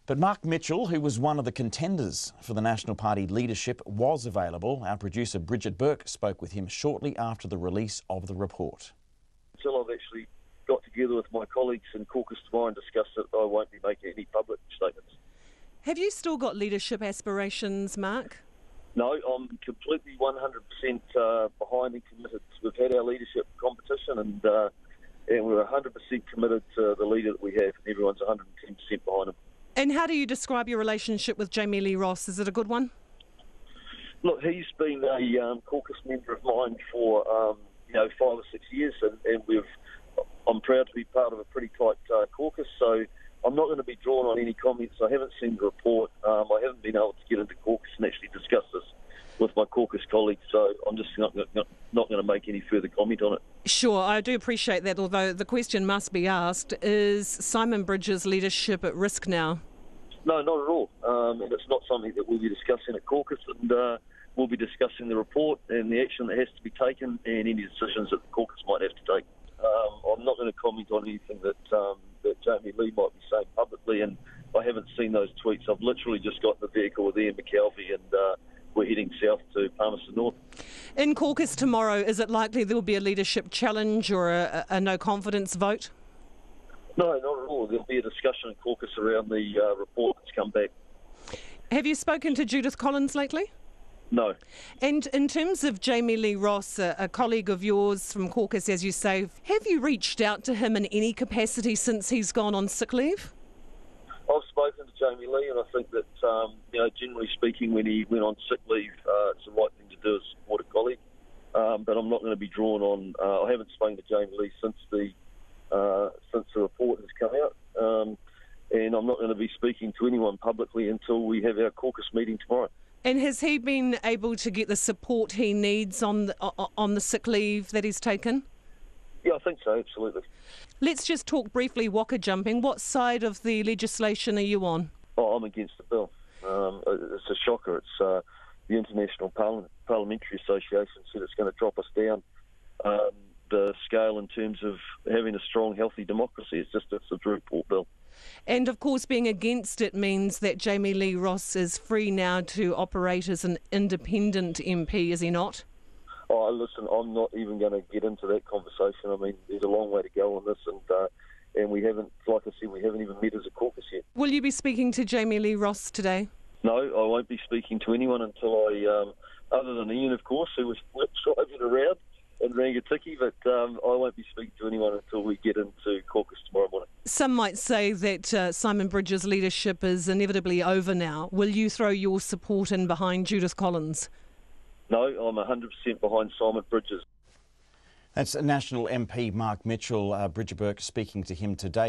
But Mark Mitchell, who was one of the contenders for the National Party leadership, was available. Our producer Bridget Burke spoke with him shortly after the release of the report. Until I've actually got together with my colleagues in caucus tomorrow and discussed it, I won't be making any public statements. Have you still got leadership aspirations, Mark? No, I'm completely 100% behind and committed. We've had our leadership competition and we're 100% committed to the leader that we have, and everyone's 110% behind him. And how do you describe your relationship with Jamie Lee Ross? Is it a good one? Look, he's been a caucus member of mine for 5 or 6 years, and I'm proud to be part of a pretty tight caucus. So I'm not going to be drawn on any comments. I haven't seen the report. I haven't been able to get into caucus and actually discuss this with my caucus colleagues. So I'm just not going to make any further comment on it. Sure, I do appreciate that. Although the question must be asked: is Simon Bridges' leadership at risk now? No, not at all. And it's not something that we'll be discussing at caucus, and we'll be discussing the report and the action that has to be taken and any decisions that the caucus might have to take. I'm not going to comment on anything that Jamie Lee might be saying publicly, and I haven't seen those tweets. I've literally just got in the vehicle with Ian McKelvey, and we're heading south to Palmerston North. In caucus tomorrow, is it likely there will be a leadership challenge or a no-confidence vote? No, not at all. There'll be a discussion in caucus around the report that's come back. Have you spoken to Judith Collins lately? No. And in terms of Jamie Lee Ross, a colleague of yours from caucus, as you say, have you reached out to him in any capacity since he's gone on sick leave? I've spoken to Jamie Lee, and I think that, generally speaking, when he went on sick leave, it's the right thing to do as support a colleague. But I'm not going to be drawn on. I haven't spoken to Jamie Lee since the report has come out, and I'm not going to be speaking to anyone publicly until we have our caucus meeting tomorrow. And has he been able to get the support he needs on the sick leave that he's taken? Yeah, I think so, absolutely. Let's just talk briefly waka jumping. What side of the legislation are you on? Oh, I'm against the bill. It's a shocker. It's the International Parliamentary Association said it's going to drop us down the scale in terms of having a strong, healthy democracy. It's a very poor bill. And of course, being against it means that Jamie Lee Ross is free now to operate as an independent MP, is he not? Oh, listen, I'm not even going to get into that conversation. I mean, there's a long way to go on this, and we haven't, like I said, we haven't even met as a caucus yet. Will you be speaking to Jamie Lee Ross today? No, I won't be speaking to anyone until other than Ian, of course, who was driving around in Rangatiki, but I won't be speaking to anyone until we get into caucus tomorrow morning. Some might say that Simon Bridges' leadership is inevitably over now. Will you throw your support in behind Judith Collins? No, I'm 100% behind Simon Bridges. That's National MP Mark Mitchell. Bridget Burke speaking to him today.